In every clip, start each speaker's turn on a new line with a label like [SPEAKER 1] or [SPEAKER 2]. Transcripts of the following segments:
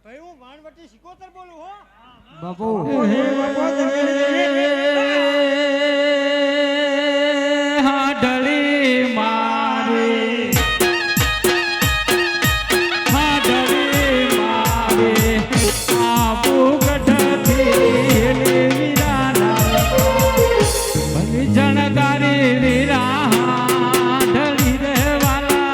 [SPEAKER 1] ભાઈ હું વાણવટી સિકોતર બોલું હો
[SPEAKER 2] બાપુ
[SPEAKER 3] હાડળી મારી હાડળી મારી આબુ ગઢથી વીરાના ભલી જણગારી વીરા હાડળી રહેવાલા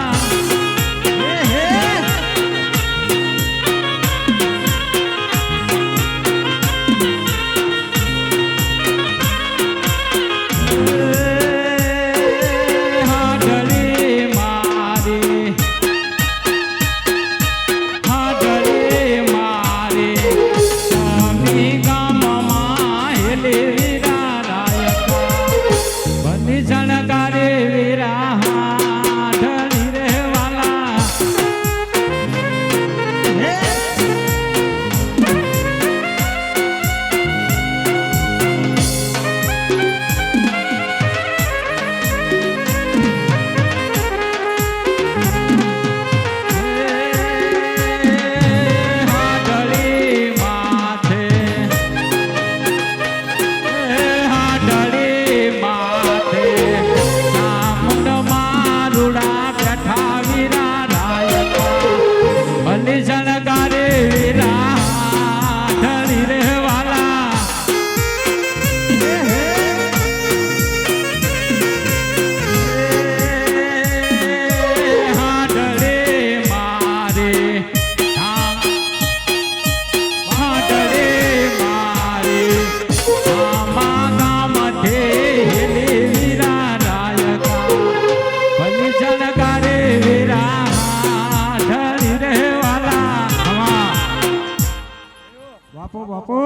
[SPEAKER 2] બાપુ બાપુ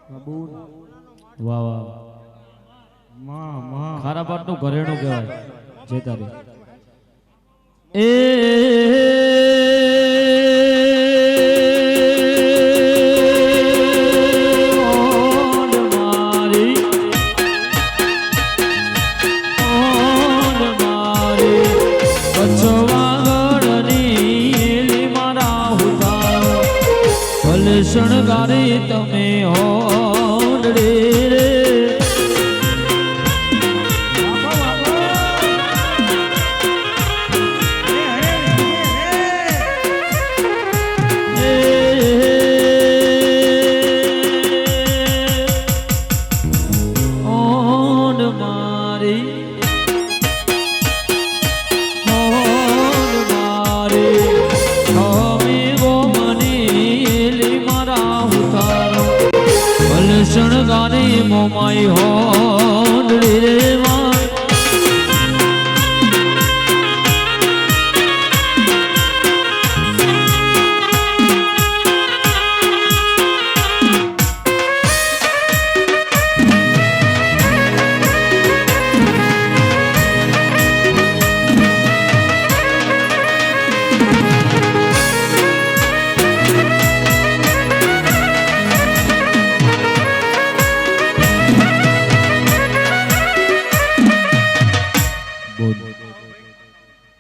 [SPEAKER 2] બાબુ
[SPEAKER 3] વાહ વાહ
[SPEAKER 2] માં માં
[SPEAKER 3] ખારા પાટનું ઘરેણું કહેવાય જે તારી શણગારી તમે હોડડી રે ઓન મારી શણગારી મોમાઈ હોડડી રે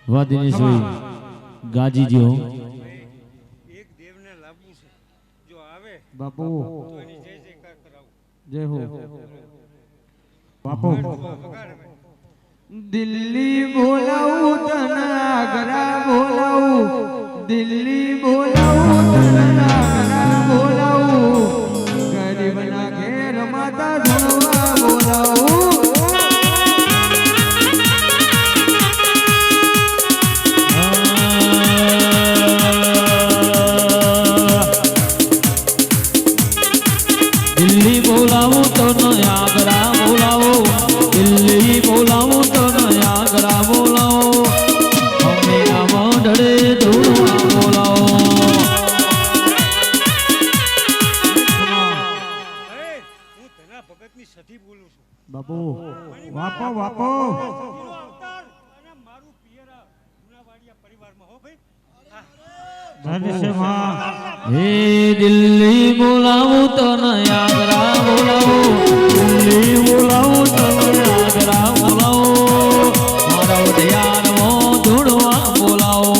[SPEAKER 3] વાદીની સોઈ ગાજીજી હો
[SPEAKER 1] એક દેવને લાવવું છે જો આવે
[SPEAKER 2] બાપુ
[SPEAKER 1] તો એની જય જયકાર કરાવું
[SPEAKER 2] જય હો બાપુ
[SPEAKER 1] વગાડ હવે.
[SPEAKER 2] દિલ્હી બોલાવું તને આગ્રા બોલાવું દિલ્હી બોલાવું તને આગ્રા બોલાવું ગરીબના ઘેર માતા ધણવા બોલાવું
[SPEAKER 3] દિલ્હી બોલાવું તો આગ્રા બોલાવો દિલ્હી બોલાવું તો આગ્રા બોલાવો અમે આ ઢળે ધૂળવા બોલાવો
[SPEAKER 1] હું તેના ભગતની સધી બોલું છું
[SPEAKER 2] બાપુ બાપો બાપો
[SPEAKER 1] સધીનો અવતાર અને મારું પિયર ગુનાવાડિયા પરિવારમાં હો ભાઈ
[SPEAKER 3] હે દિલ્હી બોલાવું તો આગ્રા બોલાવો દિલ્હી બોલાવું તો આગ્રા બોલાવો મારા ધ્યાનમાં ધૂળવા બોલાવો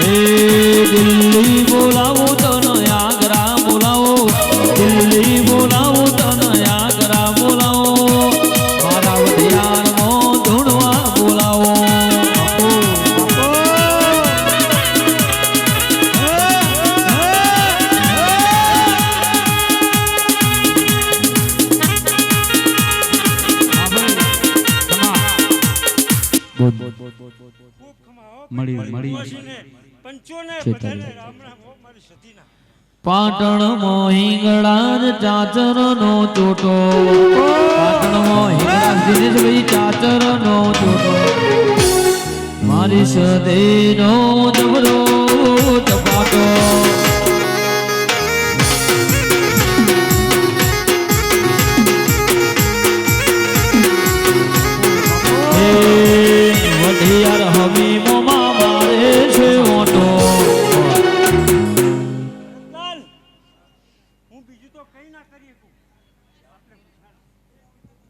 [SPEAKER 3] એ દિલ્હી બોલાવું તને આગ્રા બોલાવો દિલ્હી બોલાવું તને આગ્રા બોલાવો મારા વડિયારનો ધૂણવા બોલાવો
[SPEAKER 1] ખૂબ ખમાઓ
[SPEAKER 2] મળી,
[SPEAKER 1] મારી
[SPEAKER 2] મળી.
[SPEAKER 1] ડોશીને, પંચોને
[SPEAKER 3] ચેતન.
[SPEAKER 1] બધાને રામ રામ હો મારી સતીના.
[SPEAKER 3] પાટણમાં હિંગળા ચાચરનો ચોટો પાટણમાં હિંગળા દિનેશભાઈ ચાચરનો ચોટો મારી સદેનો જબરો ચપાટો હે વઢિયાર હમી મોમાં મારે છે ઓટો
[SPEAKER 1] ચાલ. હું બીજું તો કઈ ના કરી શકું. આપણે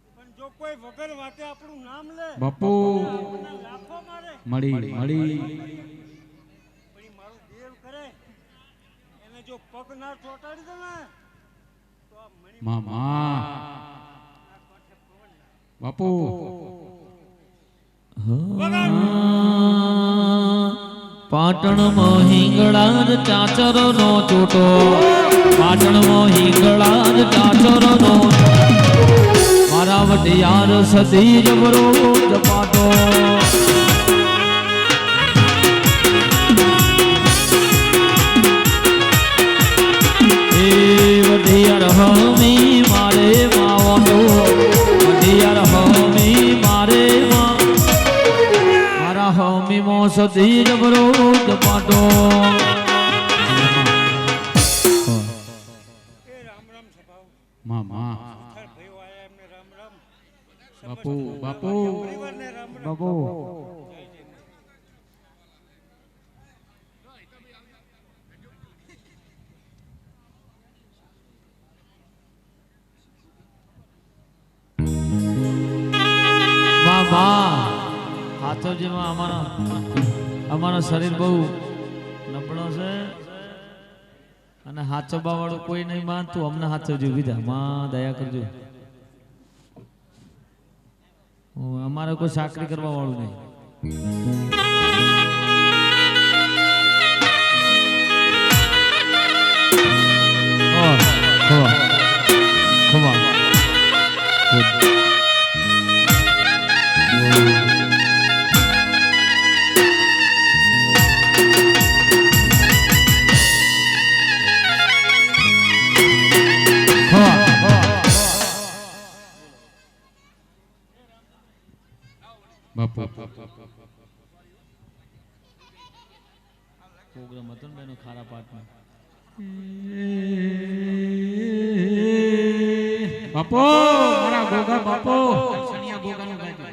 [SPEAKER 1] પણ જો કોઈ વગર વાતે આપણું નામ લે
[SPEAKER 2] બાપુ
[SPEAKER 1] આપણને લાફો મારે
[SPEAKER 2] મળી મળી
[SPEAKER 1] પછી મારું દેવ કરે એને જો પગ ના ચોટાડી દે ને તો આ મણી
[SPEAKER 2] મામા બાપુ
[SPEAKER 3] પાટણમાં હિંગળા ચાચરનો ચોટો પાટણમાં હિંગળા ચાચરનો મારા વટિયાર સદી જબરો જપાટો એ વટિયાર હમી મારે માવાનો વટિયાર હમી મારે મારા હમી મો સદી જબરો જપાટો
[SPEAKER 1] એ રામ રામ સભાઓ
[SPEAKER 2] મામા
[SPEAKER 1] સુથાર ભાઈઓ આયા એમને રામ રામ
[SPEAKER 2] બાપુ બાપુ
[SPEAKER 1] પરિવારને રામ રામ
[SPEAKER 2] બાપુ
[SPEAKER 3] હાથોજીમાં અમારા શરીર બહુ નબળો છે અને હાચવવા વાળું કોઈ નહીં માનતું અમને હાચવજો વિધા માં દયા કરજો અમારે કોઈ સાકરી કરવા વાળું નહીં ખવા
[SPEAKER 2] બાપુ
[SPEAKER 3] પ્રોગ્રામ હતો ને એનો ખારા પાઠમાં
[SPEAKER 2] બાપુ મારા ગોગા બાપુ સણિયા ગોગાનું ગાજો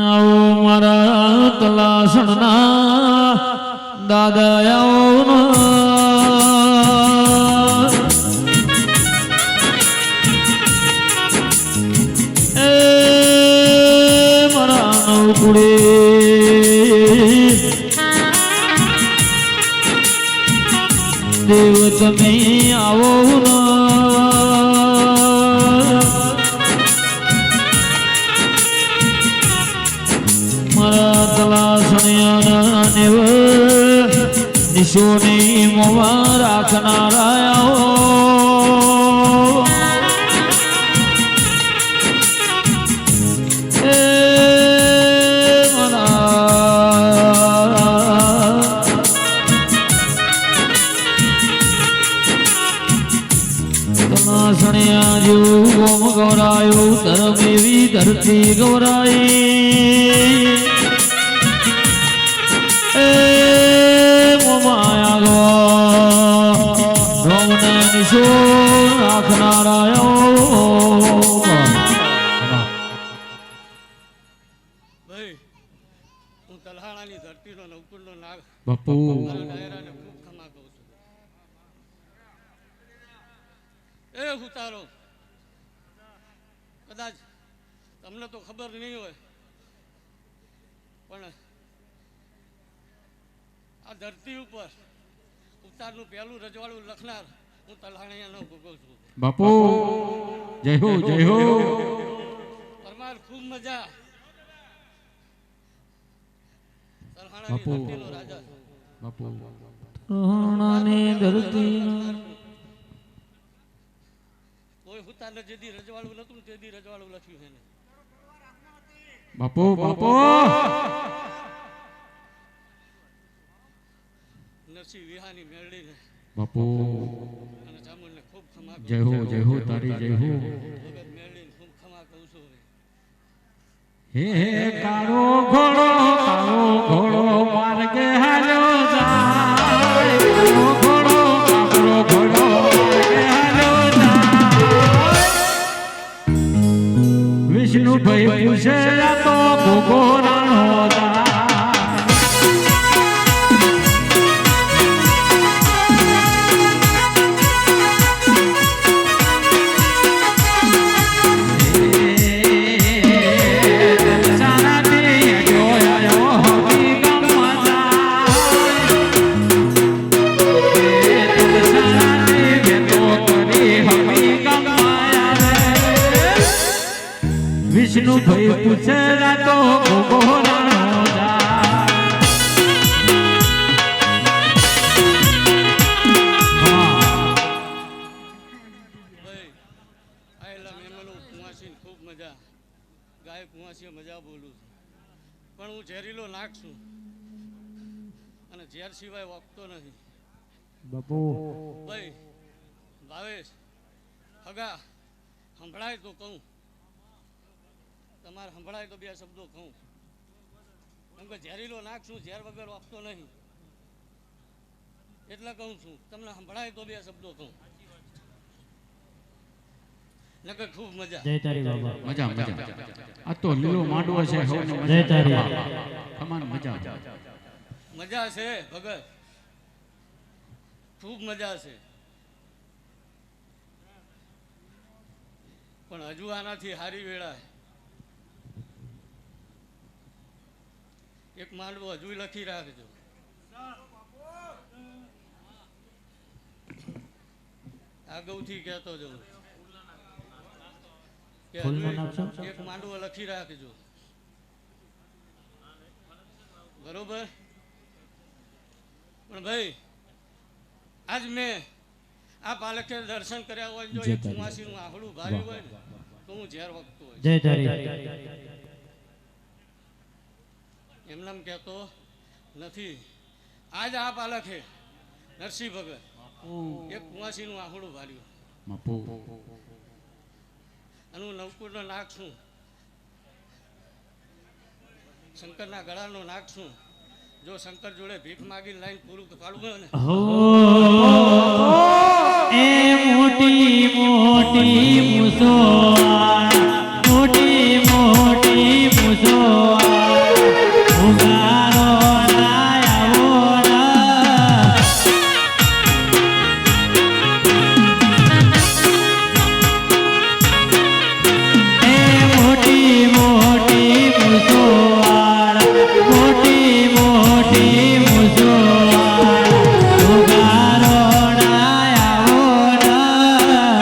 [SPEAKER 3] આવો મારા તલાસણના દાદા આવો એ મારા નવકુડે દેવ તમે આવો મારા તલાસણિયાના દેવ નિશોની મોવા રાખનારા આવો એ તલાસણિયા જેવું ગોમ ગૌરાયું ધર્મ એવી ધરતી ગૌરાઈ
[SPEAKER 1] ભાઈ હું તલહાણાની ધરતીનો નવકુંડનો નાગ
[SPEAKER 2] બાપુ
[SPEAKER 1] મારા ડાયરાને ખૂબ ખમા કહું છું. એ
[SPEAKER 4] તોય ઉતારો. કદાચ તમને તો ખબર નહીં હોય, પણ આ ધરતી ઉપર ઉતારનું પહેલું રજવાડું લખનાર હું તલહાણિયાનો ગોગો છું.
[SPEAKER 2] બાપુ જય હો જય હો.
[SPEAKER 4] પરમાર ખૂબ મજા. તલહાણાની
[SPEAKER 2] બાપુ.
[SPEAKER 4] ધરતીનો રાજા છું.
[SPEAKER 2] બાપુ
[SPEAKER 3] તલહાણાની ધરતી
[SPEAKER 4] કોઈ હુતાને જેદી રજવાડું નતું ને તેદી રજવાડું લખ્યું એને.
[SPEAKER 2] બાપુ બાપુ
[SPEAKER 4] નરસિંહ વિહાની મેળડીને
[SPEAKER 2] બાપુ
[SPEAKER 4] અને ચામુંડને ખૂબ ખમા કહું
[SPEAKER 2] જય હો
[SPEAKER 4] છું.
[SPEAKER 2] જય હો તારી જય હો.
[SPEAKER 4] વગર મેળડીને ખૂબ ખમા કહું છું.
[SPEAKER 2] હે કાળો ઘોડો માર્ગે હાલ્યો જાય. કાળો ઘોડો માર્ગે હાલ્યો જાય. વિષ્ણુભાઈ પૂછે આ તો ગોગો રાણો જાય. વિષ્ણુભાઈ પૂછેલા તો ગોગો રાણો જાય.
[SPEAKER 4] ભાઈ આયેલા મહેમાનો કુંવાસીને ખૂબ મજા. ગાય કુંવાસીએ મજા બોલું છું, પણ હું ઝેરીલો નાક છું અને ઝેર સિવાય વાગતો નથી.
[SPEAKER 3] બાપુ
[SPEAKER 4] ભાઈ ભાવેશ હગા સંભળાય તો કહું, તમારે સંભળાય તો બે શબ્દો કહું. કેમ કે ઝેરીલો નાક છું, ઝેર વગર વાપતો નહીં એટલે કહું છું. તમને સંભળાય તો બે શબ્દો કહું. નકર ખૂબ મજા.
[SPEAKER 3] જય તારી બાબા.
[SPEAKER 2] મજા મજા. આ તો લીલો માંડવો છે. સૌને
[SPEAKER 3] જય
[SPEAKER 2] મજા
[SPEAKER 3] તારી.
[SPEAKER 2] તમારે મજા.
[SPEAKER 4] મજા છે ભગત, ખૂબ મજા છે. પણ હજુ આનાથી હારી વેળા એક માંડવો હજુ લખી રાખજો. આગળથી કહેતો જવું કે
[SPEAKER 3] ફૂલનો નાખશો?
[SPEAKER 4] હજુ એક માંડવો લખી રાખજો. બરોબર. પણ ભાઈ આજ મેં આ પાલકે દર્શન કર્યા હોય, જો એક કુંવાસીનું આહડું ભાર્યું હોય ને તો હું ઝેર વખતો હોય.
[SPEAKER 3] જય તારી.
[SPEAKER 4] એમનામ કહેતો નથી. આજ આ પાલકે નરસિંહ ભગત એક કુંવાસીનું આહડું ભાર્યું
[SPEAKER 2] બાપુ
[SPEAKER 4] અને હું નવકુરનો નાક છું, શંકરના ગળાનો નાક છું. જો શંકર જોડે ભીખ માગીને લાઈન પૂરું પાડવું હોય ને
[SPEAKER 3] હો એ મોટી મોટી મુસોઆ, મોટી મોટી મુસોઆ, ઉગારો આવો ના. એ મોટી મોટી મુસોઆ, મોટી મોટી મુસોઆ, ઉગારો આવો ના.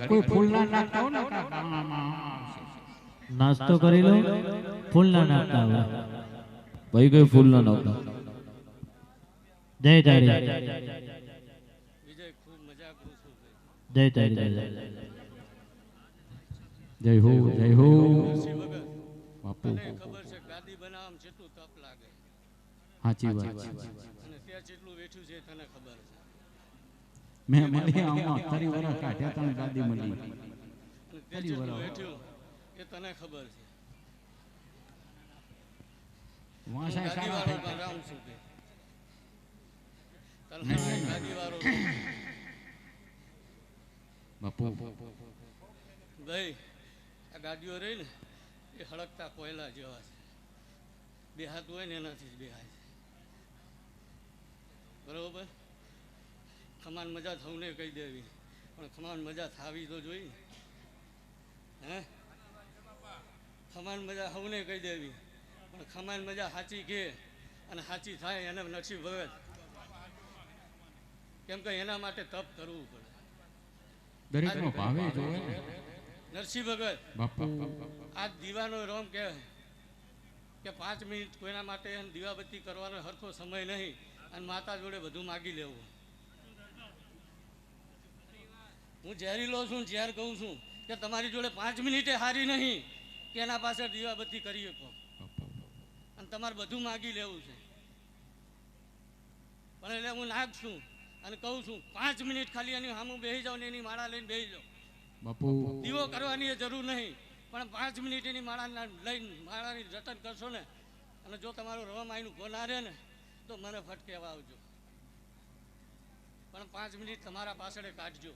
[SPEAKER 2] કોઈ ફૂલ ના નાખતા હો ને કાકા.
[SPEAKER 3] નાસ્તો કરી લો, ફૂલ ના નાખતા હોય ભાઈ, કોઈ ફૂલ ના નાખતા. જય તારી,
[SPEAKER 4] વિજય ખૂબ મજા કરું છું ભાઈ.
[SPEAKER 3] જય તારી,
[SPEAKER 2] જય હો જય હો
[SPEAKER 4] નરસિંહ ભગત,
[SPEAKER 2] બાપુ.
[SPEAKER 4] તને ખબર છે ગાદી બનાવવામાં કેટલું તપ લાગે
[SPEAKER 2] સાચી વાત છે.
[SPEAKER 4] અને ત્યાં જેટલું વેઠ્યું છે એ તને ખબર છે.
[SPEAKER 2] મેં મળી આમાં તારી વરા કાઢ્યા તને ગાદી મળી.
[SPEAKER 4] અને ત્યાં જેટલું વેઠ્યું એ તને ખબર છે.
[SPEAKER 2] વાંસા
[SPEAKER 4] ગાદી
[SPEAKER 2] સારા
[SPEAKER 4] વાળો
[SPEAKER 2] થાય.
[SPEAKER 4] રામ છું તે તલહાણી ગાદી વાળો
[SPEAKER 2] બાપુ
[SPEAKER 4] ભાઈ. આ ગાડીઓ રહી ને એ હળકતા કોયલા જેવા છે. બે હાથ હોય ને એનાથી જ બેહાય છે. બરોબર. ખમાન મજા થવું ને કહી દેવી, પણ ખમાન મજા થાવી તો જોઈ. હે ખમાન મજા હવને કહી દેવી, પણ ખમાન મજા સાચી કે અને સાચી થાય એને નરસિંહ ભગત, કેમ કે એના માટે તપ કરવું પડે.
[SPEAKER 2] દરેકનો ભાવે જોવે
[SPEAKER 4] નરસિંહ ભગત
[SPEAKER 2] બાપુ.
[SPEAKER 4] આ દીવાનો રોમ કે 5 મિનિટ કોઈના માટે દીવાબત્તી કરવાનો હરખો સમય નહીં અને માતા જોડે બધું માગી લેવું. હું ઝેરીલો છું, ઝેર કહું છું કે તમારી જોડે 5 મિનિટે હારી નહીં કે એના પાછળ દીવાબત્તી કરી શકો અને તમારે બધું માગી લેવું છે. પણ એટલે હું નાખશું અને કહું છું 5 મિનિટ ખાલી એની સામું બેસી જાઓ ને એની માળા લઈને બેસી જાઓ.
[SPEAKER 2] બાપુ
[SPEAKER 4] દીવો કરવાની જરૂર નહીં, પણ 5 મિનિટ એની માળા લઈને માળાની જતન કરશો ને, અને જો તમારું રવા માયનું ગોના રહે ને તો મને ફટકેવા આવજો. પણ 5 મિનિટ તમારા પાછળ કાઢજો.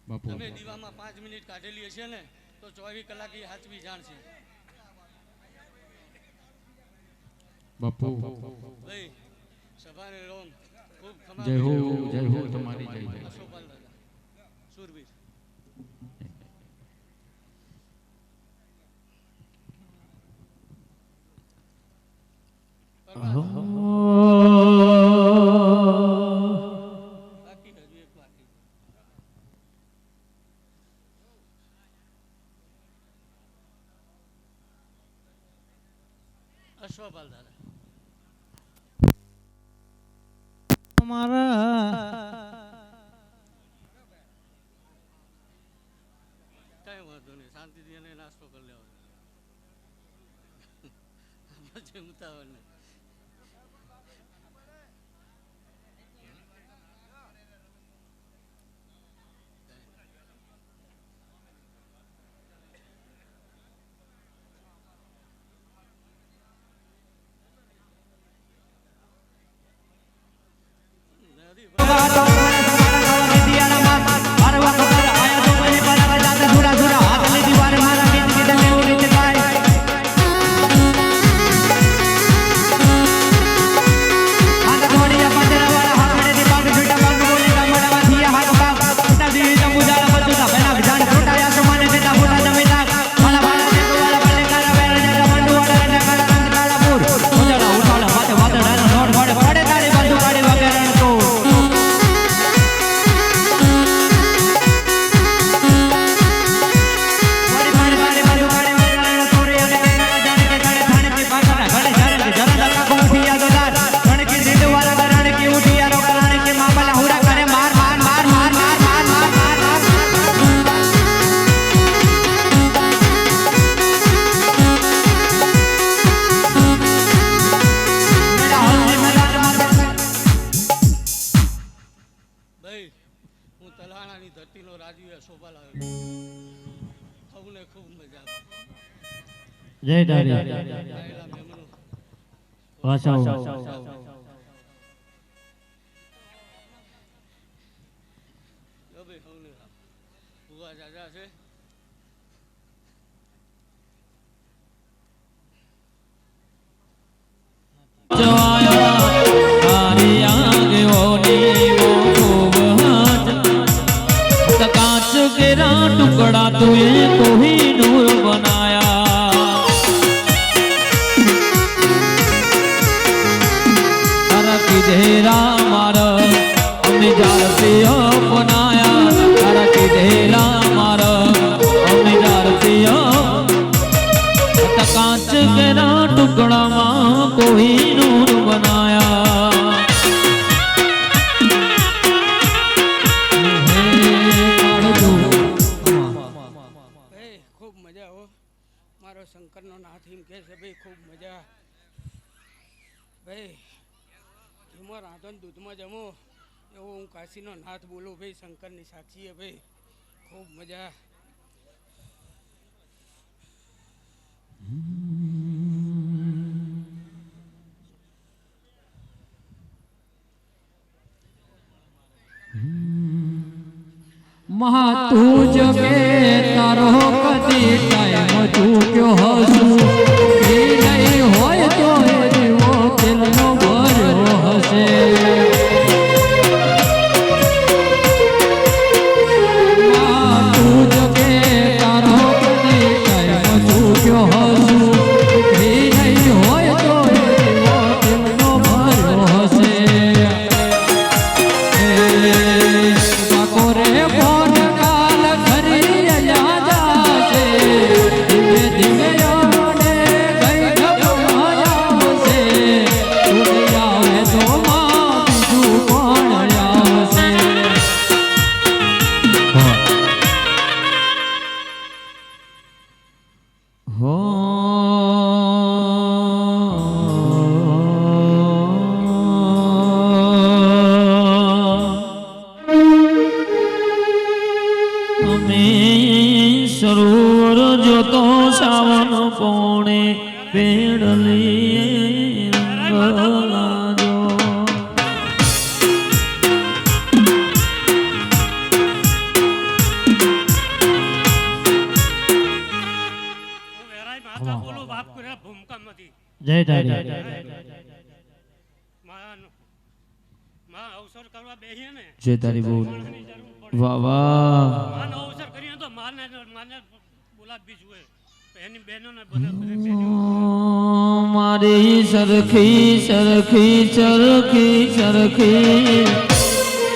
[SPEAKER 2] બાપુ
[SPEAKER 4] તમે દીવામાં 5 મિનિટ કાઢેલી હશે ને તો 24 કલાક એ હાચવી જાણશે.
[SPEAKER 2] બાપુ
[SPEAKER 4] ભાઈ સભાને રોમ ખૂબ
[SPEAKER 2] જય હો જય હો તમારી જય જય.
[SPEAKER 4] અશોકપાલ દાદા સુરવીર. બાકી હજુ એક બાકી. અશ્વપાલ દાદા કઈ વાંધો નહીં, શાંતિથી એને નાસ્તો કરી લેવાનો. પછી ઉતાવળ નહીં.
[SPEAKER 3] જય તારી વાસાઓ टुकड़ा तुए कोहिनूर बनाया तारा की धेरा मार हमें जाते अपनाया કોહિનૂર બનાયા
[SPEAKER 5] ભાઈ ખૂબ મજા હો મારો શંકરનો નાથ એમ કહે છે ભાઈ ખૂબ મજા ભાઈ ઘીમાં રાંધો ને દૂધમાં જમો એવો હું કાશીનો નાથ બોલું ભાઈ શંકરની સાક્ષીએ ભાઈ ખૂબ મજા
[SPEAKER 3] મહા તું જગે તારો કદી ટાઈમ ચૂક્યો હશું એ નહીં હોય તો એ દીવો તેલનો ભર્યો હશે મહા તું જગે તારો કદી ટાઈમ ચૂક્યો હશું એ નહીં હોય તો એ દીવો તેલનો ભર્યો હશે કોરે ફોન કાલ ઘરી જાશે ધીમે ધીમે યોને ગઈ આવશે તું આવે તો માં બીજું કોણ આવશે હો સરોવર જોતો સાવન પોણે પેડલી રંગલાજો
[SPEAKER 1] હું વેરાય માતા બોલું બાપ કર્યા ભૂમકામાંથી
[SPEAKER 3] જય તારી
[SPEAKER 1] માં અવસર કરવા બેહીએ ને
[SPEAKER 3] જય તારી બોલ
[SPEAKER 1] માણસની જરૂર પડે
[SPEAKER 3] વાહ વાહ
[SPEAKER 1] માનો અવસર કરીએ તો માને બોલાવવી જોઈએ એની બહેનોને બધા
[SPEAKER 3] મારી સરખી સરખી સરખી સરખી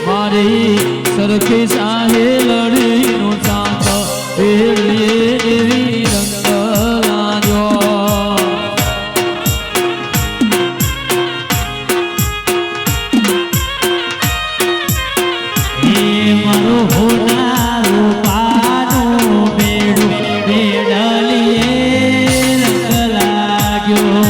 [SPEAKER 3] મારી સરખી સાહેલડીનું સાથ પેલીએ દેવી રંગ લાજો હે મારો હોનારો પાનો બેડું બેડલીએ રંગ લાગ્યો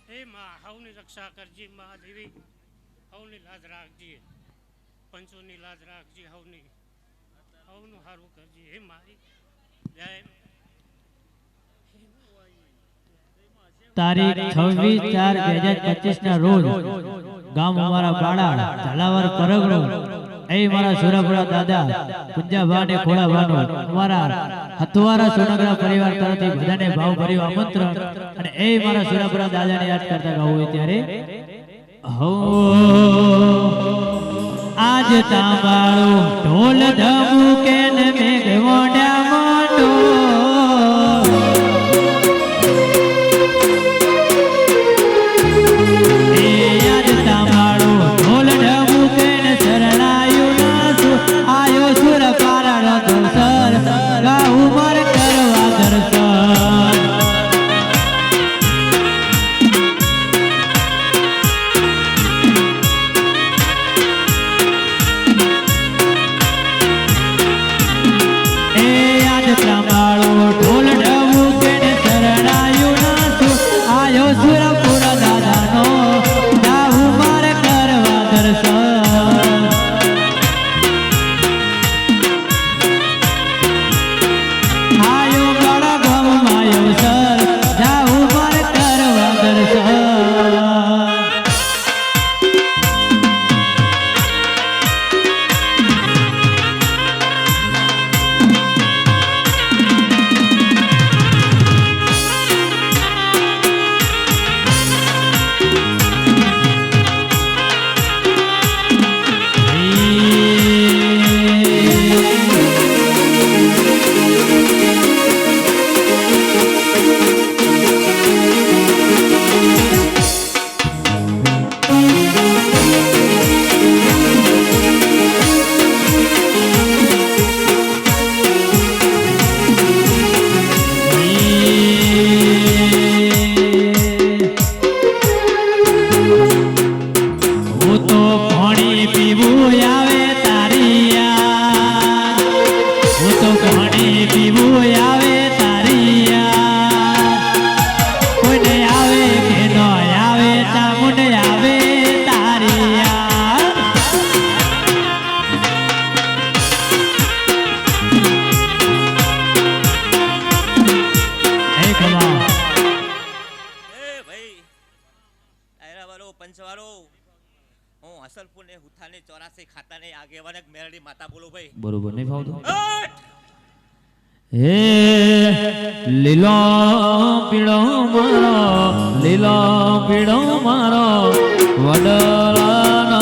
[SPEAKER 1] હે માં હવની રક્ષા કરજી મા દેવી હવની લાજ રાખજી પંચોની લાજ રાખજી હવનું હારું કરજી હે મારી જય
[SPEAKER 3] તારીખ 26/4/2025 ના રોજ ગામ અમારા બાળા ઝાલાવાર પરગડો એ મારા સુરાપુરા દાદા પુંજાભા ને ખોડાભાનો અમારા હથવારા સોનગરા પરિવાર તરફથી બધાને ભાવભર્યું આમંત્રણ અને એ મારા સુરાપુરા દાદાને યાદ કરતા ગાવું હોય ત્યારે હો આજ તાંબાળો ઢોલ ધબુકે ને મેઘવોડા મોઢો એ કોઈ આવે તારી યાદ કોઈને આવે કે ન આવે ચામુંડ આવે તારી યાદ એ કમા
[SPEAKER 6] પંચવારો હું હસલપુર ને હુથાને 84 ખાતા ને આગેવાને મેરડી માતા બોલો ભાઈ
[SPEAKER 3] બરોબર નહીં ફાવતું હે લીલો પીળો મારો લીલો પીળો મારો વડલાનો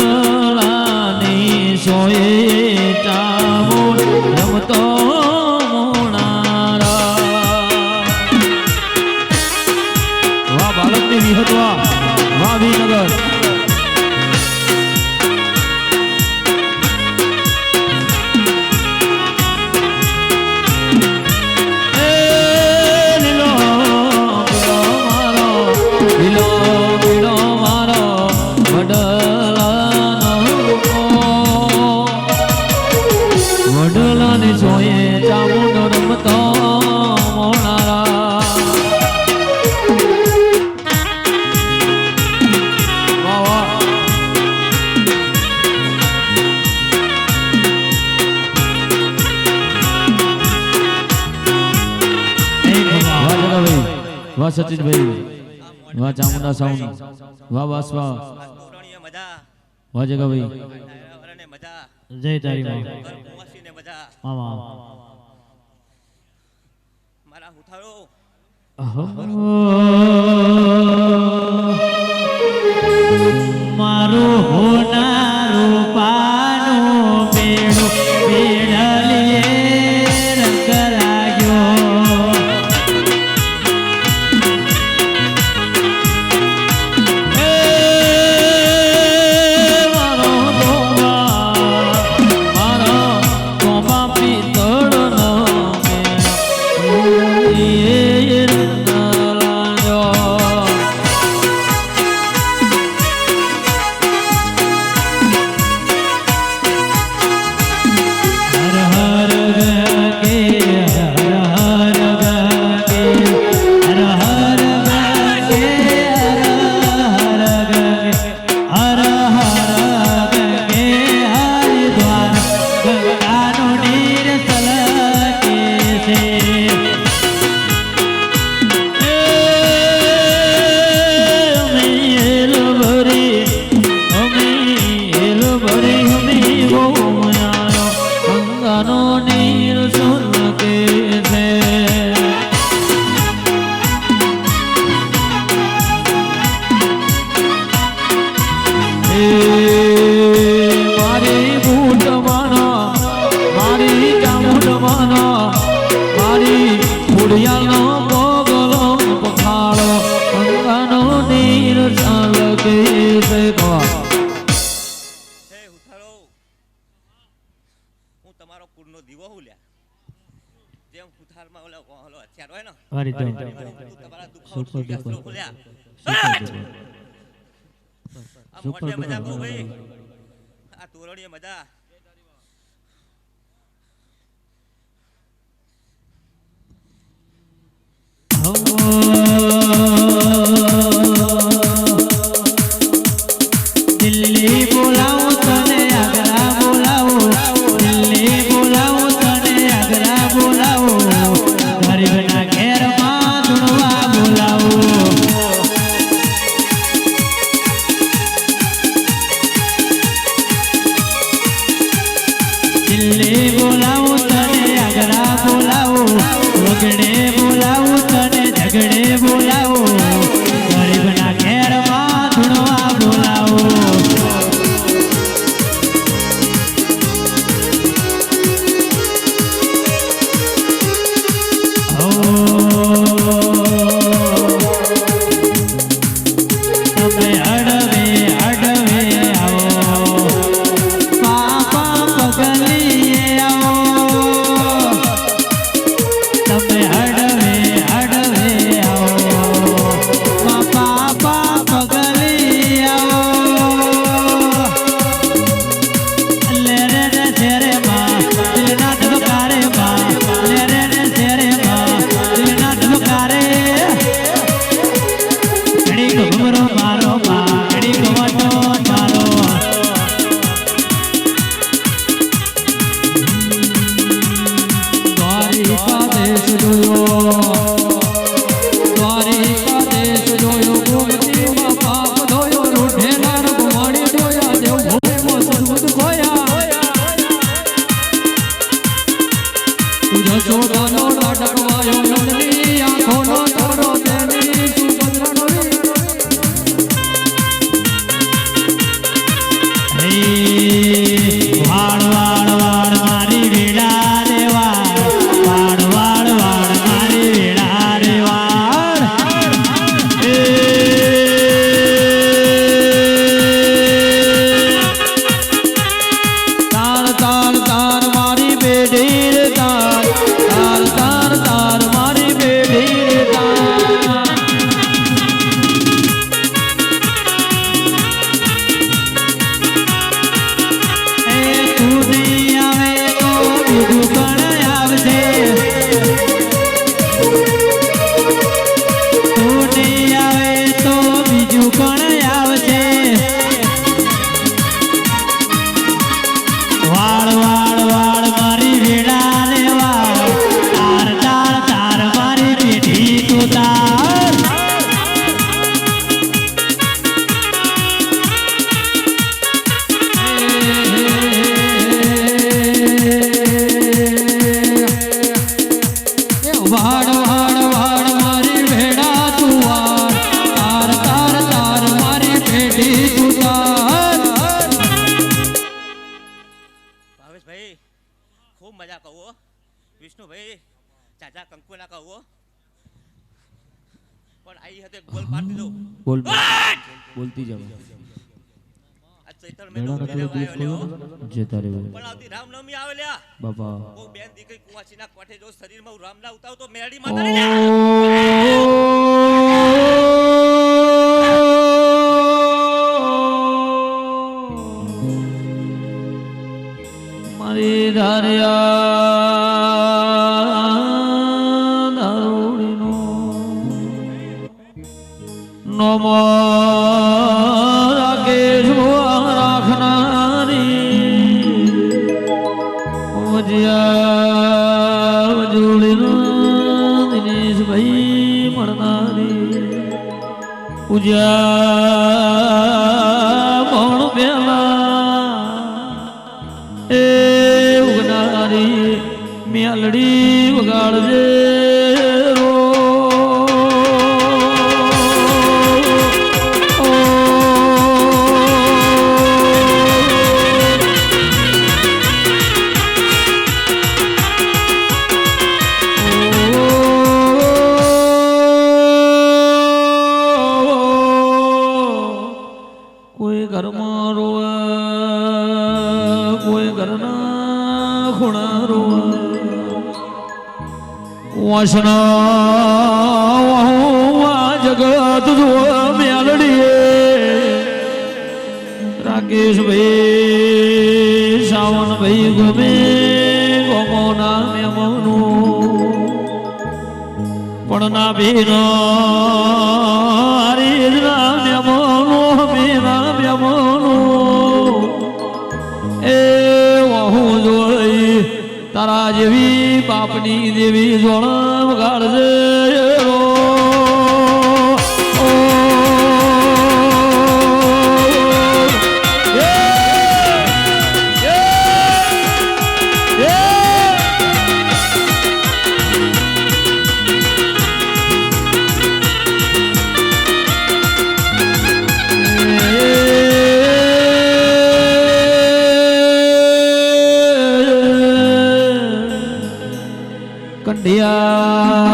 [SPEAKER 3] વડલાની સોયે ચામુંડ રમતો બાળકની વિહતવા ભાવીનગર વડલાની સોયે ચામુંડ રમતો મોણારા વાહ સચિનભાઈ વાહ ચામુંડા સાઉન્ડ વાહ વાસ વાહ
[SPEAKER 6] મજા
[SPEAKER 3] વાહ જગાભાઈ
[SPEAKER 6] ને મજા
[SPEAKER 3] જય તારી માં
[SPEAKER 6] કુંવાસી ને મજા
[SPEAKER 3] મામા
[SPEAKER 6] મારા હુથારો
[SPEAKER 3] મારું હોનારું પાનું બેડું બેડલીએ રંગ લાગ્યો
[SPEAKER 6] મજા
[SPEAKER 3] દિલ્હી બોલાવું તને આગ્રા બોલાવું દિલ્હી બોલાવું તને આગ્રા બોલાવું ગરીબના ઘેરમાં ધૂણવા બોલાવું દિલ્હી બોલાવું તને આગ્રા બોલાવું રોગડે બોલાવું તને ઝઘડે બોલાવું ગરીબના ઘેરમાં ધૂણવા બોલાવું તમે અડવે અડવે આવો પાપા પગલીએ આવો તમે અડવે અડવે આવો
[SPEAKER 6] ખૂબ મજા કહું હો. વિષ્ણુભાઈ ચાચા કંકુ ના કહું હો. પણ આઈ હતી ગોલ પાડ દીધો.
[SPEAKER 3] બોલ બોલતી જાવ
[SPEAKER 6] આ ચૈત્ર મહિનો આવ્યો લ્યો.
[SPEAKER 3] જતા રે
[SPEAKER 6] પણ આવતી રામનવમી આવે લ્યા.
[SPEAKER 3] બાપા
[SPEAKER 6] ઓ બેન દીકરી કુવાસીના કોઠે જો શરીરમાં હું રામના ઉતાવ તો મેરડી માતા લ્યા.
[SPEAKER 3] મારી ધાર્યા દારૂડીનો નમો રાકેશ રાખનારી વજ્યા જોડીનો દિનેશભાઈ મળનારી પૂજા ભણ પેલા એ ઉગનારી મેલડી વગાડજે રો. કોઈ ઘરમાં રોવે કોઈ ઘરના ખૂણા રોવે વાસણા જગત જોવા મેલડીએ રાકેશભાઈ સાવનભાઈ ગમે ગમોના મેમનો પણ ના બેના હરીના મેમનો મેના મેમનો એ હું જોઈ તારા જેવી બાપની દેવી જોણ વગાડજે રો.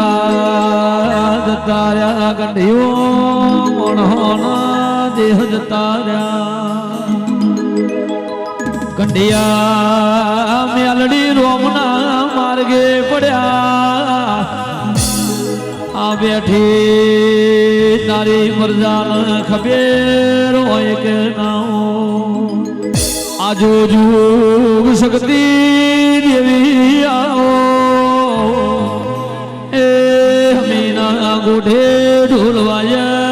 [SPEAKER 3] કંઢિયા જતા રહ્યા કંઢિયો મોણોના દેહ જતા રહ્યા કંઢિયા મેલડી રોમના માર્ગે પડ્યા આ બેઠી તારી મરજાન ખબેર હોય કે ના આજો જુગ શક્તિ દેવી આવો એ મીના ગોઢે ઢોલવાયા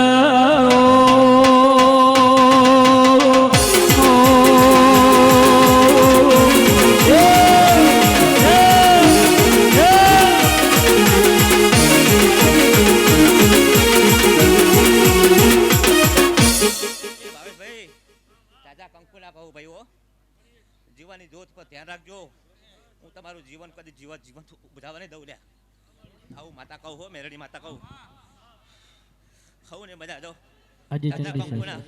[SPEAKER 6] ભાવેશભાઈ ચાચા કંકુ ના કહું ભાઈઓ જીવાની જોત પર ધ્યાન રાખજો. હું તમારું જીવન કદી જીવન બુધાવા નહીં દઉં લ્યા. આવું માતા કહું હો મેરડી માતા કહું ખાવું ને મજા દો
[SPEAKER 3] આજે
[SPEAKER 6] ચાચા કંકુના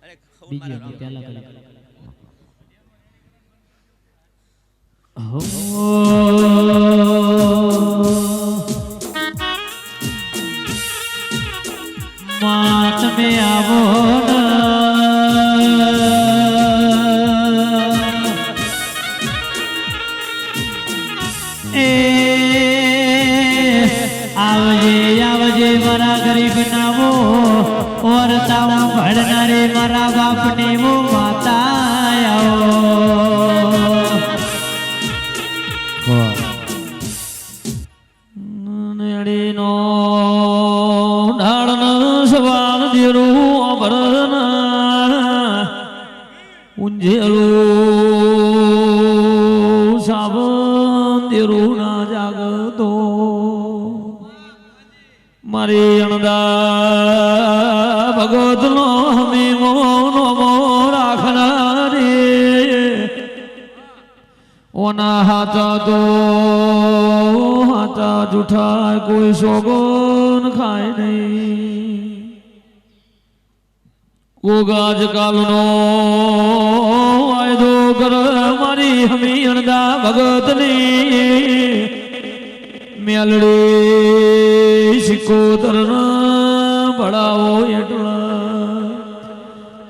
[SPEAKER 6] અને ખાવું મારા રામ.
[SPEAKER 3] માત મે આવો આવજે મારા ગરીબ નામો વર્તાવા ભણનારે મારા બાપને મો માતા આવો નેડીનો ઢાળનો સવાલ દેરું અભરના ઊંઝેલું સાવન દેરું ના જાગતો મારી અણદા ભગત નો હમી મોનો મો રાખનારી ઓના હાથા તો હાથા જૂઠા કોઈ સોગન ખાય નહીં ગોગાજ કાલનો વાયદો કર મારી મારી હમી અણદા ભગતની મેલડી શિકોતર ભળાવો એટલા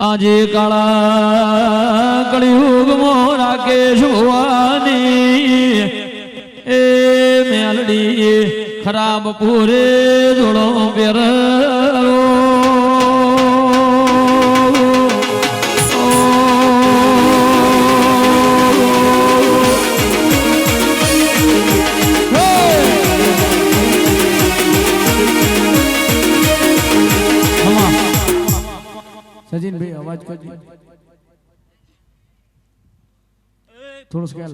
[SPEAKER 3] આજે કાળા કળિયુગમાં રાકેશ ભવાની એ મેલડી ખરાબ પૂરે જોડો પેરો
[SPEAKER 2] સજીન ભાઈ અવાજ કરજો થોડો સ્કેલ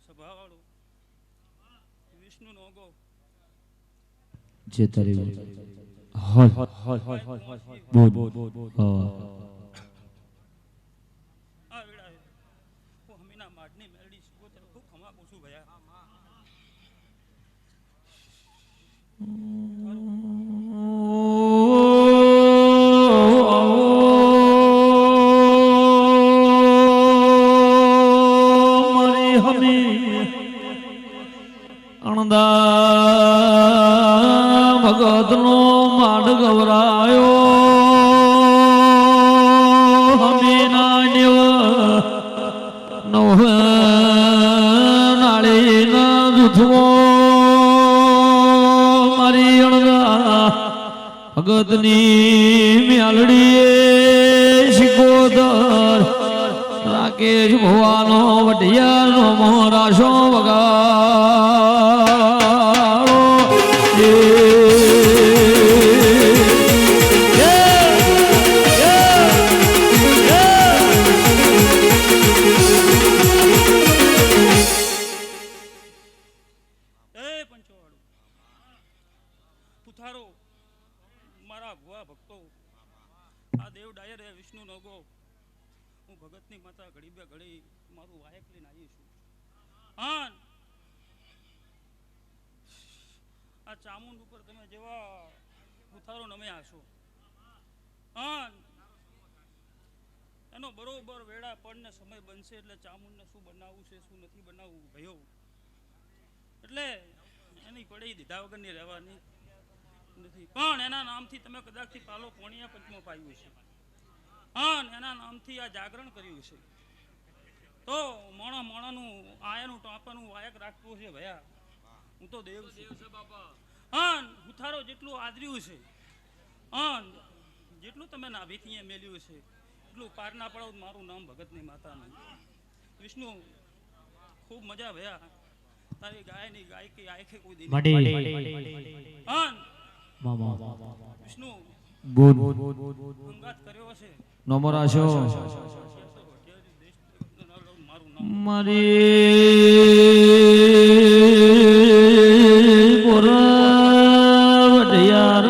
[SPEAKER 5] સભાવાળું વિષ્ણુ નોગો
[SPEAKER 3] જે તારી
[SPEAKER 2] હલ
[SPEAKER 3] બોલ
[SPEAKER 5] આ વેળાએ હું હમીના માડની મેલડી શિકોતર ખૂબ ખમા પૂછું ભયા
[SPEAKER 3] ભગત નો માડ ગવરાયો હમી નાળી ના દૂધવો મારી અણદા ભગત ની મ્યાલડી શિકોતર રાકેશ ભવાનો વઢિયાનો મોરાશો વગાડો
[SPEAKER 5] પુથારો મારા ભુવા ભક્તો આ દેવ ડાયર હે વિષ્ણુ નોગો હું ભગતની માતા ઘડી બે ઘડી મારું વાયક લઈને આવી છું આન આ ચામુંડ ઉપર તમે જેવા પુથારો નમે આશો આન એનો બરોબર વેળા પડને સમય બનશે એટલે ચામુંડને શું બનાવવું છે શું નથી બનાવવું ભયો એટલે એની પડી દીધા વગરની રહેવાની નથી પણ એના નામથી તમે કદાચથી પાલો પોણિયા પંચમાં પાયું છે અને એના નામથી આ જાગરણ કર્યું છે તો મોણા મોણાનું આયાનું ટાંપાનું વાયક રાખવું છે ભયા હું તો દેવ છે બાપા અન હુથારો જેટલું આદર્યું છે અન જેટલું તમે નાભીથી મેલ્યું છે એટલું પાર ના પડો મારું નામ ભગતની માતા નહીં વિષ્ણુ ખૂબ મજા ભયા તારી ગાયની ગાયકી આંખે કોઈ દી અન વિષ્ણુ
[SPEAKER 3] બોલ
[SPEAKER 5] અંગાત કર્યો છે
[SPEAKER 3] નમરાશો મારી પોરવટિયાર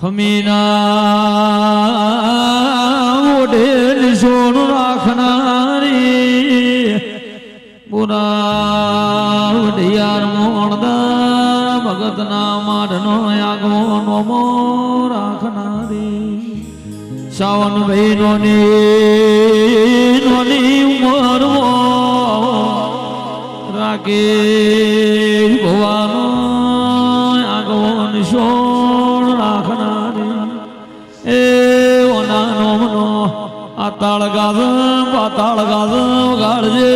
[SPEAKER 3] હમીના ઓઢે સોન રાખનારી પુરાવટિયાર મોણદા ભગતના માઢનો આગમો નમો રાખનારી સાવન ભાઈ નોની ઉમર રાકેશ ભવાનો આગમન સોણ રાખનારી એ ઓના નોમનો આ તાળ ગાજ પાતાળ ગાજ ગાળજે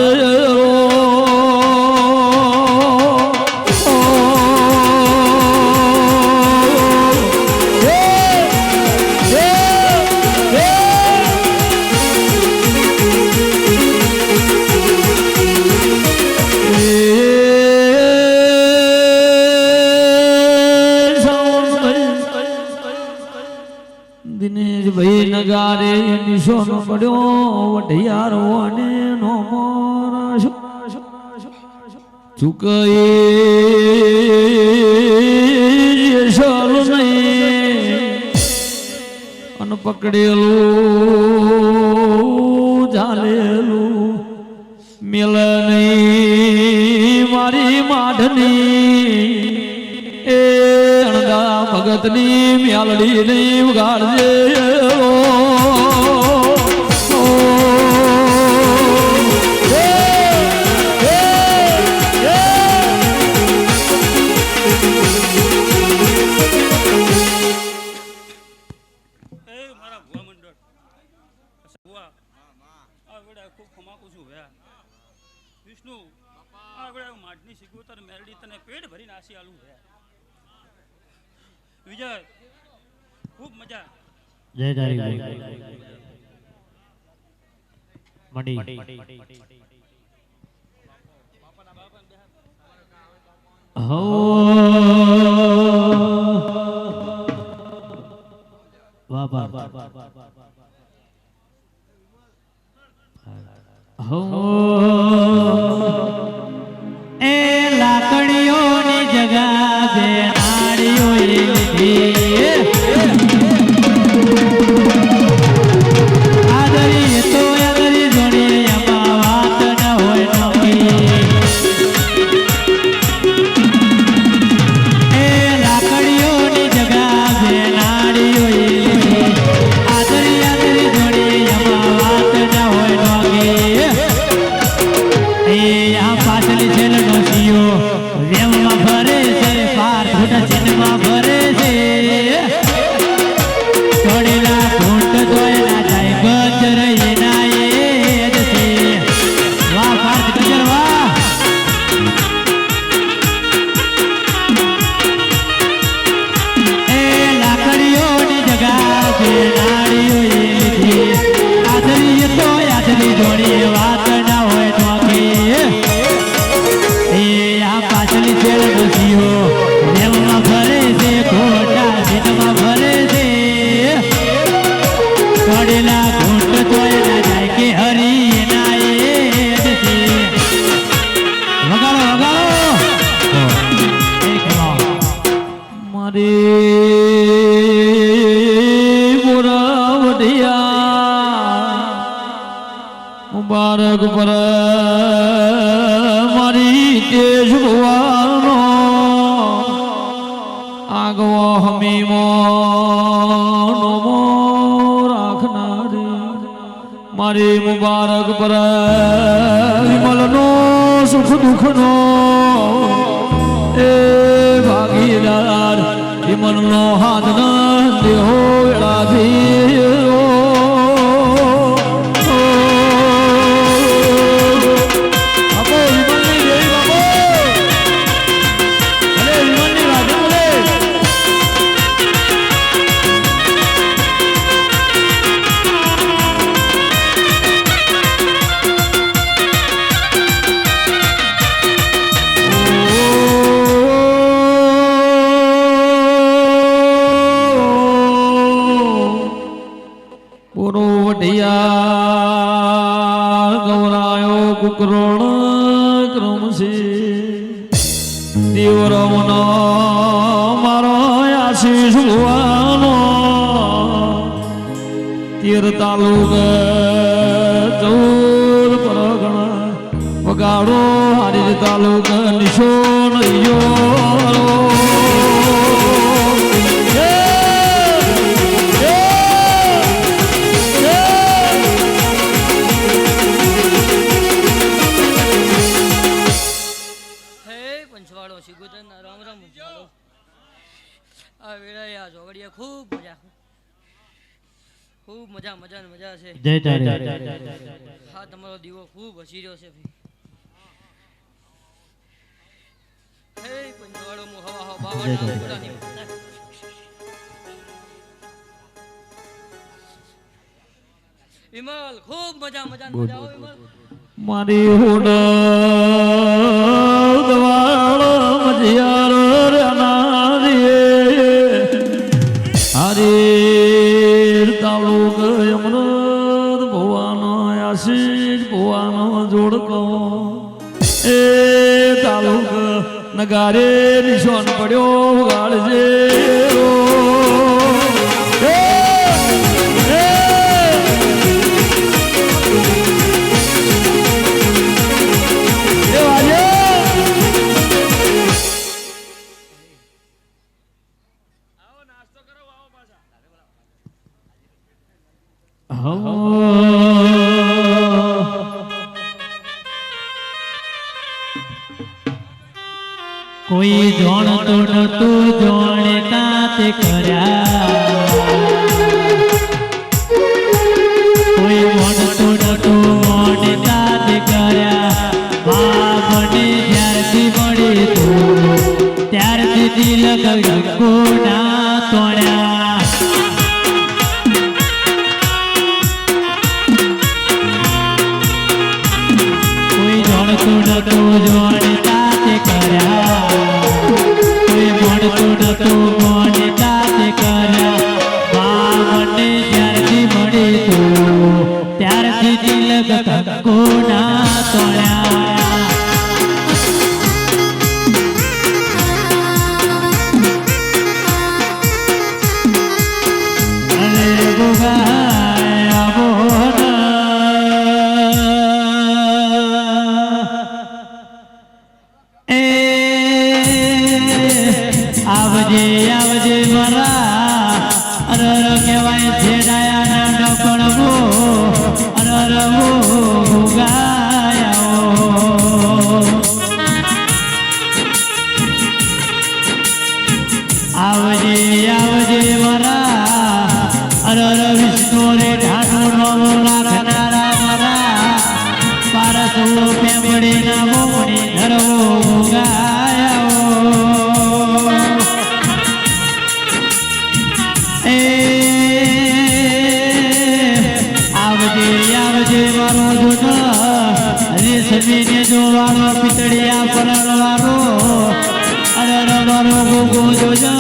[SPEAKER 3] દિનેશભાઈ નગારે નિશોનો પડ્યો વઢિયારો અને નો મોરાશ ચૂકએ શલ નહીં અન પકડેલું ઝાલેલું મિલ નહીં મારી માઢની એ અણદા ભગતની મ્યાલડી ની ઉગાડજે
[SPEAKER 5] વેડા ખૂબ ખમાકું છું ભયા વિષ્ણુ આ વેડા માટની સિગોતર મેરડી તને પેટ ભરી નાસી આલું ભયા વિજય ખૂબ મજા
[SPEAKER 3] જય તારી મડી હો વાહ વાહ હો એ લાકડીઓની જગા જે નાળીઓએ લીધી આદરી તો આદરી જોડી એમાં વાત ન હોય નોકી એ લાકડીઓની જગા જે નાળીઓએ લીધી આદરી આદરી જોડી એમાં વાત ન હોય નોકી એ આ પાછલી છેલનો સિયો વેમમાં ભરે છે પાર ખોટા ચિહ્નમાં ભરે છે થોડેલા ઘૂંટ જોયેલા જાય ગજર એના એ જ છે વાહ પાર્થ ગજર વાહ એ લાકડીઓની જગા જે નાળીઓએ લીધી આદરી તો આદરી જોડી વાત ના હોય નોકી એ આ પાછલી છેલ ડોસીઓ વેમમાં ભરે છે ખોટા ચિહ્નમાં ભરે છે પડેલા ઘૂંટ જોયેલા જાય કે હરી એના એ જ છે વગાડો મારી બોરાવડિયા મુબારક પર મારી તેજ ભુવાનો આગવો હમીમો નમો રાખનારી મારી મુબારક પર વિમલનો સુખ દુઃખનો એ ભાગીદાર વિમલનો હાથ ન દેહો વેળાથી ગૌરાયો કુકરોણ ક્રમશી દેવરમનો મારો આશીષ ભુવાનો તીર તાલુક 14 પરગણા વગાડો હારી તાલુક નિશો નયો
[SPEAKER 5] મજા છે
[SPEAKER 3] જય તારી
[SPEAKER 5] હા તમારો દીવો ખૂબ હસી રહ્યો છે હે પંચવાડો મો હવા હવા બાવા વિમલ ખૂબ મજા આવો વિમલ
[SPEAKER 3] મારી હોડ દવાળ મજિયાર રનારી હરે તાલુક અમૃત ભુવાનો આશીષ ભુવાનો જોડકો એ તાલુક નગારે નિશાન પડ્યો ગાળજે કોઈ જોણતો નતું જોણતા તે કર્યા કોઈ મોણતો નતું મળતું નતું જોડે તાતે કર્યા કોઈ મળતું નતું મોડે તાતે કર્યા બામને ત્યારથી મળી તું ત્યારથી તિલક કંકુ ના તોડ્યા અરે ગુગાયા બોલ એ આવજે આવજે મારા અરર કહેવાય છેડાયા ના ડકણવો અરર વો ગુગાયા આવજે આવજે મારા અરર વિષ્ણુ રે ઢાઢો નવો રાખનારા મારા પારસો પેમડે ના મોમડે ધરવો ગાયો એ આવજે આવજે મારો જૂનો રેશમીને જોવાળો પિતળિયા પરણવાળો અરર મારો ગોગો જોજો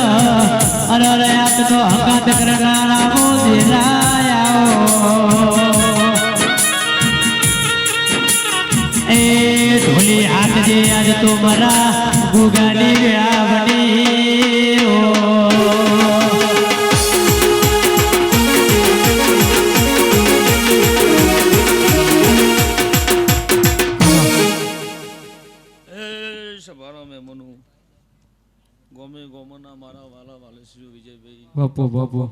[SPEAKER 3] અરર આપનો હકાત કરનારા મોજરાયા એ ઢોલી હાથ જે આજ તો મારા ગુગાની વ્યાવણી
[SPEAKER 5] સભાના મહેમાનો ગોમે ગોમના મારા વાલા વાલે શ્રી વિજયભાઈ
[SPEAKER 2] બાપુ બાપુ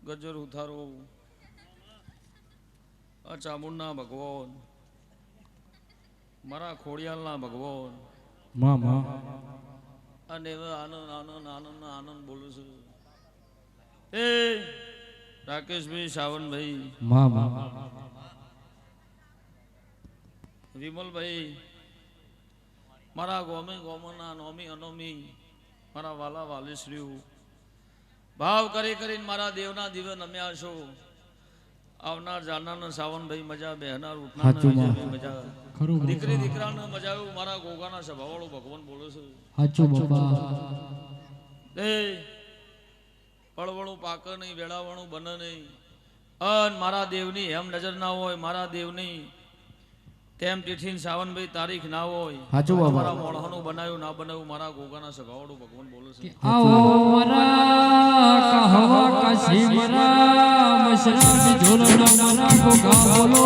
[SPEAKER 5] ગજર ઉથારો આ ચામુંડના ભગવાન મારા ખોડિયાલના ભગવાન
[SPEAKER 2] માં માં
[SPEAKER 5] અને આનંદ આનંદ આનંદ આનંદ બોલું છું એ રાકેશભાઈ સાવનભાઈ
[SPEAKER 2] માં માં
[SPEAKER 5] વિમલભાઈ મારા ગોમે ગોમના નોમી અનોમી મારા વાલા વાલીશ્રીઓ ભાવ કરી કરીને મારા દેવના દિવ્ય નમ્યા છો આવનાર જાનાર સાવનભાઈ મજા બેહનાર ઉઠનાર મજા દીકરી દીકરાને મજા આવ્યું મારા ગોગાના સભાવાળો ભગવાન બોલે છે
[SPEAKER 2] સાચું બાપા
[SPEAKER 5] એ પળવળું પાક નહીં વેળાવણું બને નહીં અન મારા દેવની એમ નજર ના હોય મારા દેવની તેમ તિથિન સાવનભાઈ તારીખ ના હોય
[SPEAKER 2] સાચું બાપા
[SPEAKER 5] મારા મોણહાનું બનાવ્યું ના બનાવ્યું મારા ગોગાના સભાવાળો ભગવાન બોલે છે
[SPEAKER 2] આવો મરા કહવા કાશી મરા મશરામ ઝોલના મરા ગોગા બોલો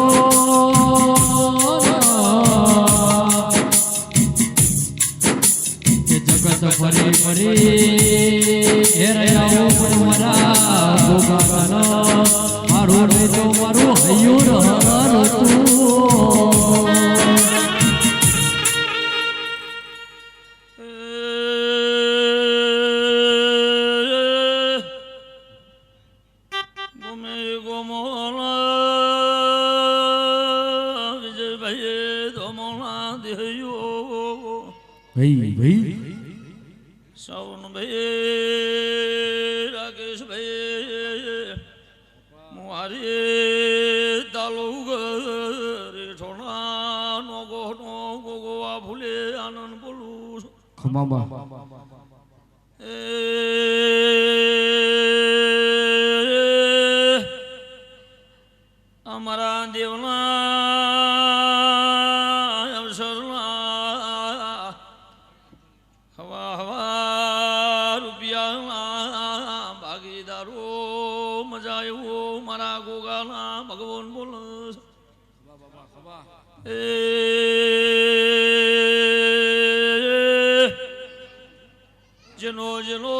[SPEAKER 2] કે જગત ફરી ફરી ઘેર આવો મરા ગોગા કનો મારું રે તો મારું હૈયું રહર તું ભાઈ ભાઈ
[SPEAKER 5] સાવનભાઈ રાકેશભાઈ મુહારી તાલુ રે ઠોણા નો ગોગો આ ભૂલે આનંદ બોલું
[SPEAKER 2] ખમાબા
[SPEAKER 5] એ અમારા દેવના અવસરના હવા હવા રૂપિયાના ભાગીદારો મજા આવ્યો મારા ગોગાના ભગવાન બોલ એ જેનો જેનો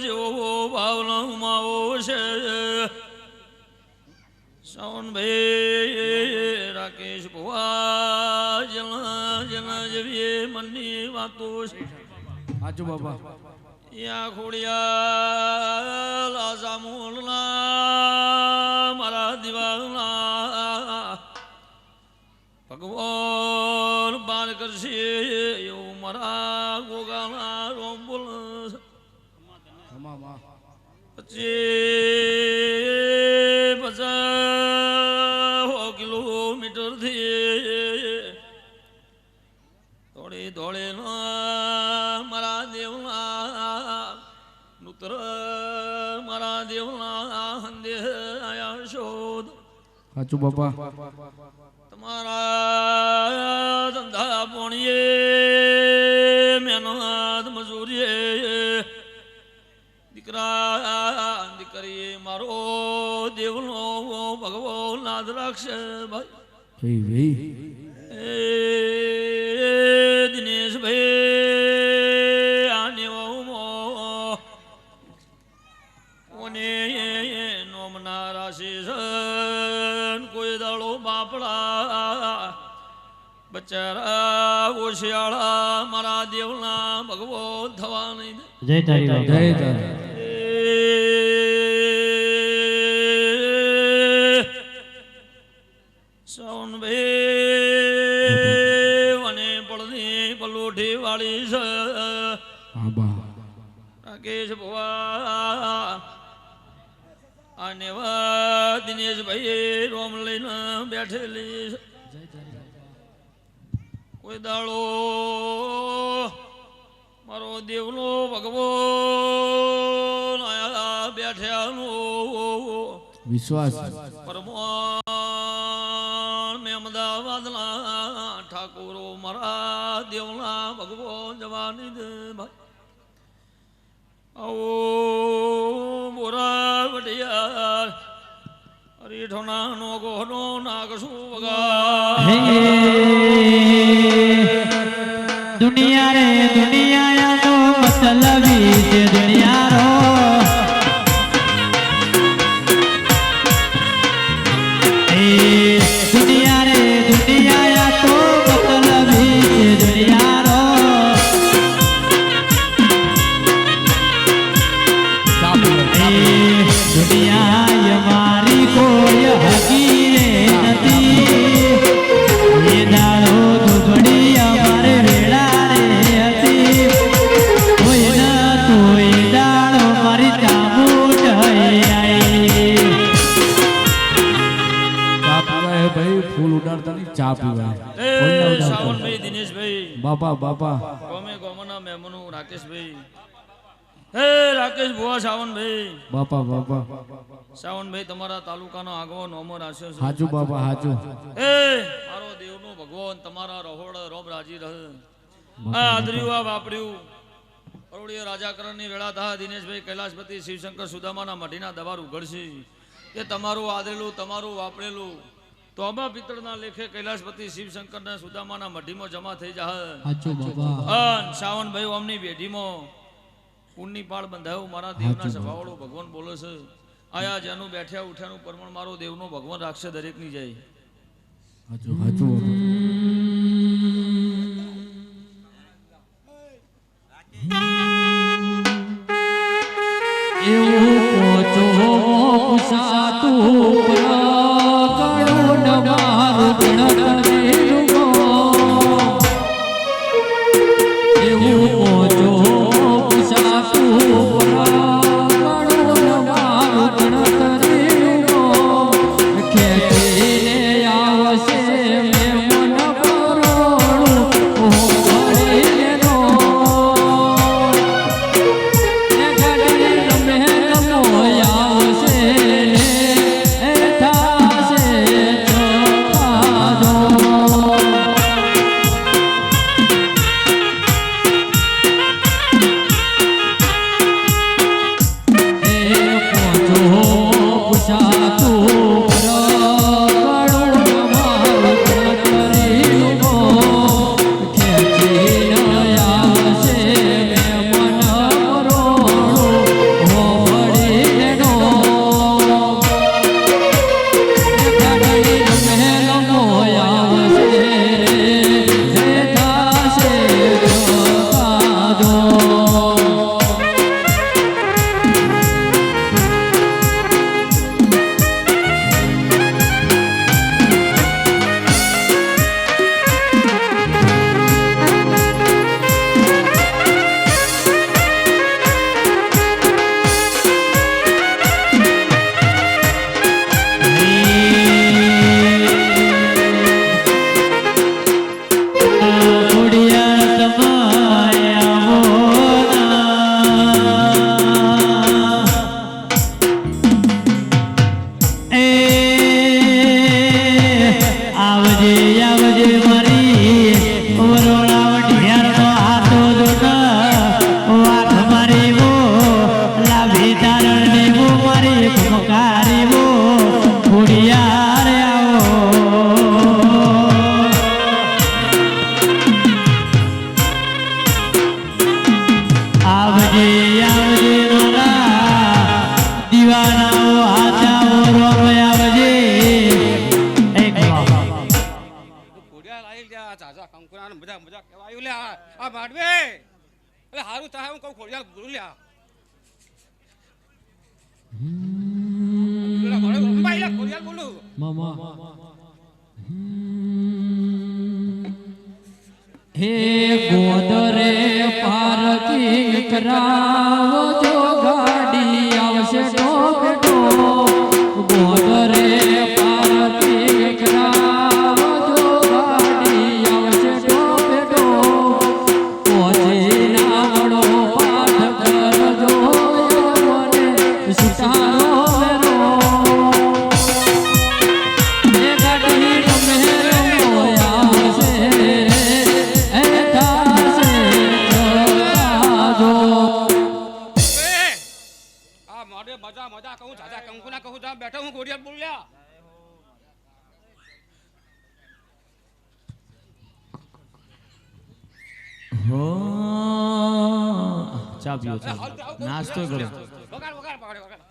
[SPEAKER 5] જેવો ભાવના ઉમાવો છે સાવનભાઈ રાકેશ ભુવા જના જના જેવી મનની વાતો છે
[SPEAKER 2] સાચું બાપા
[SPEAKER 5] યા ખોડિયા લાજા મોલના મારા દિવાલના ભગવાન બાર કરશે એવું મારા ગોગાના રોમ બોલ પછી 50 કિલો
[SPEAKER 3] હંદે આયા શોધ
[SPEAKER 2] સાચું બાપા
[SPEAKER 3] તમારા ધંધા પોણીએ મહેનત મજૂરીએ દીકરા દીકરીએ મારો દેવનો ભગવો લાદ રાખશે ભાઈ એ દિનેશભાઈ આને ઓને નોમના રાશિ કોઈ દાડો બાપડા બચારા ઓશિયાળા મારા દેવના ભગવો થવા નહીં
[SPEAKER 2] જય તારી જય તારી
[SPEAKER 3] સાવનભાઈ અને પડની પલોઠી વાળી છે રાકેશ ભુવા અને દિનેશભાઈ રોમ લઈને બેઠેલી કોઈ દાડો મારો દેવનો ભગવો બેઠ્યાનો
[SPEAKER 2] વિશ્વાસ
[SPEAKER 3] પરમાણ મેં અમદાવાદના ઠાકોરો મારા દેવના ભગવો જવાની દે ભાઈ આવો બોરા વડિયાર અરીઠોના નો ગોહનો નાગશું વગા
[SPEAKER 2] દુનિયા રે દુનિયા તો મતલબી છે દુનિયા રો દુનિયા રે દુનિયા તો મતલબી છે દુનિયા રો દુનિયા મારી કોઈ હકી નથી એ દાડો દુબડી અમારે વેળા રે હતી કોઈ ના તો એ દાડો મારી ચામુંડ આઈ ભાઈ ફૂલ ઉડાડતા નહીં ચા પીવાય
[SPEAKER 3] સાવનભાઈ દિનેશભાઈ
[SPEAKER 2] બાપા બાપા
[SPEAKER 3] ગમે ગમના મહેમાનો રાકેશભાઈ હે રાકેશ ભુવા સાવનભાઈ
[SPEAKER 2] બાપા બાપા
[SPEAKER 3] સાવનભાઈ તમારા તાલુકાનો આગવો નોમો રાખ્યો છે
[SPEAKER 2] હાચું બાપા હાચું
[SPEAKER 3] હે મારો દેવનો ભગવાન તમારા રહોડ રોમ રાજી રહે આ આદર્યું આ વાપર્યું અરોડીય રાજાકરણની વેળા થા દિનેશભાઈ કૈલાસપતિ શિવશંકર સુદામાના મઢીના દવાર ઉઘડશે એ તમારું આદરેલું તમારું વાપરેલું તો આમાં પિત્તળના લેખે કૈલાસપતિ શિવશંકરના સુદામાના મઢીમાં જમા થઈ જાય
[SPEAKER 2] હાચું બાપા
[SPEAKER 3] સાવનભાઈ અમની બેઢીમાં પુણ્યની પાળ બંધાયો મારા દેવના સભાવાળો ભગવાન બોલે છે આયા જેનું બેઠ્યા ઉઠ્યાનું પરમણ મારો દેવનો ભગવાન રાખશે દરેકની જય
[SPEAKER 2] હાચું હાચું એવું પોચો સાતું કણું મારું ગણતરીનો એવું પોચો સાતું કણું મારું ગણતરીનો ખેતીને આવશે મેં મન કરોડું હોળીનો
[SPEAKER 4] ઘોડિયા લાવી લ્યા ઝાઝા કંકુના મજા મજા કહેવાયું લ્યા આ માંડવે એટલે હારું થાય હું કહું ઘોડિયા બોલું લ્યા ઘોડિયા બોલું
[SPEAKER 2] હે ગોદરે પાર્કિંગ કરાવજો ગાડી આવશે ટોપેટો ગોદરે પાર્કિંગ કરાવજો ગાડી આવશે ટોપેટો પહોંચી નાવડો પાઠ કરજો મને સુતારો વેરો એ ગાડી તમે આવશે
[SPEAKER 4] મજા મજા કહું ઝાઝા કંકુના કહું જા બેઠો હું ઘોડિયા બોલ લ્યા
[SPEAKER 3] ચા પીઓ નાસ્તો કરો
[SPEAKER 4] વગાડ વગાડ પાડે વગાડ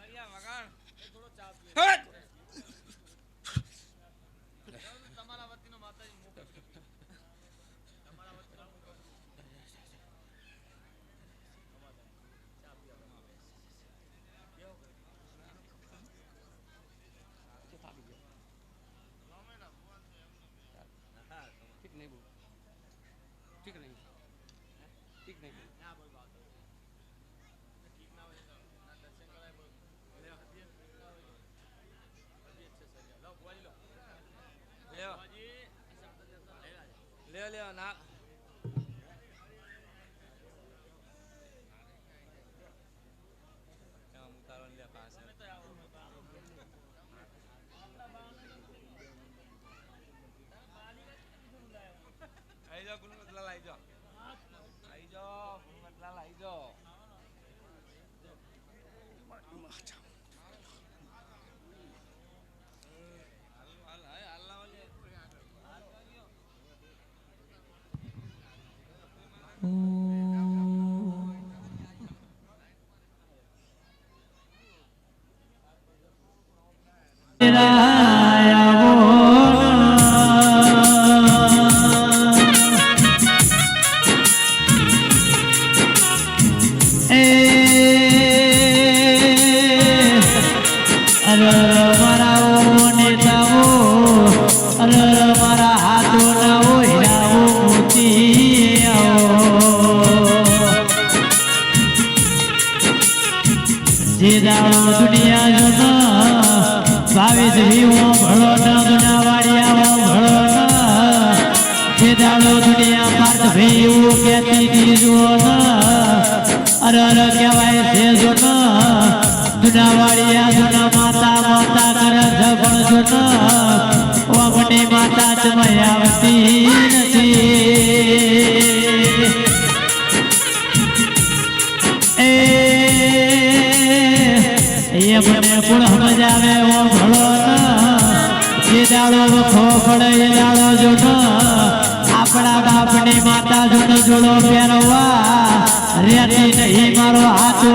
[SPEAKER 4] આપણા બાપની માતા જોડો જોડો પહેરવા રેતી નહીં મારો હાથો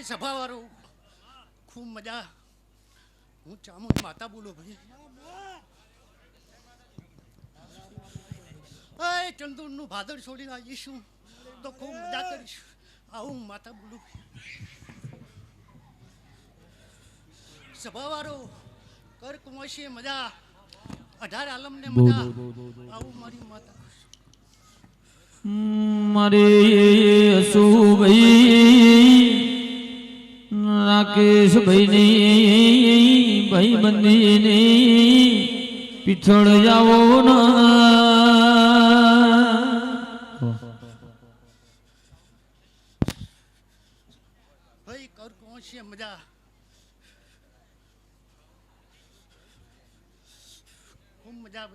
[SPEAKER 7] સભા વાળું ખૂબ મજા હું ચામુંડ માતા બોલું ભાઈ ચંદુરનું ભાદર છોડીને આવીશું તો ખૂબ મજા કરીશું આવું માતા બોલું સભાવાળો કર કુંવશી મજા 18 આલમને મજા આવું મારી માતા
[SPEAKER 2] મારી અસુભાઈ રાકેશભાઈ ની ભાઈ બંદી ની પીછળ જાવો
[SPEAKER 7] ભાઈ કર કુંવશી મજા ખૂબ મજા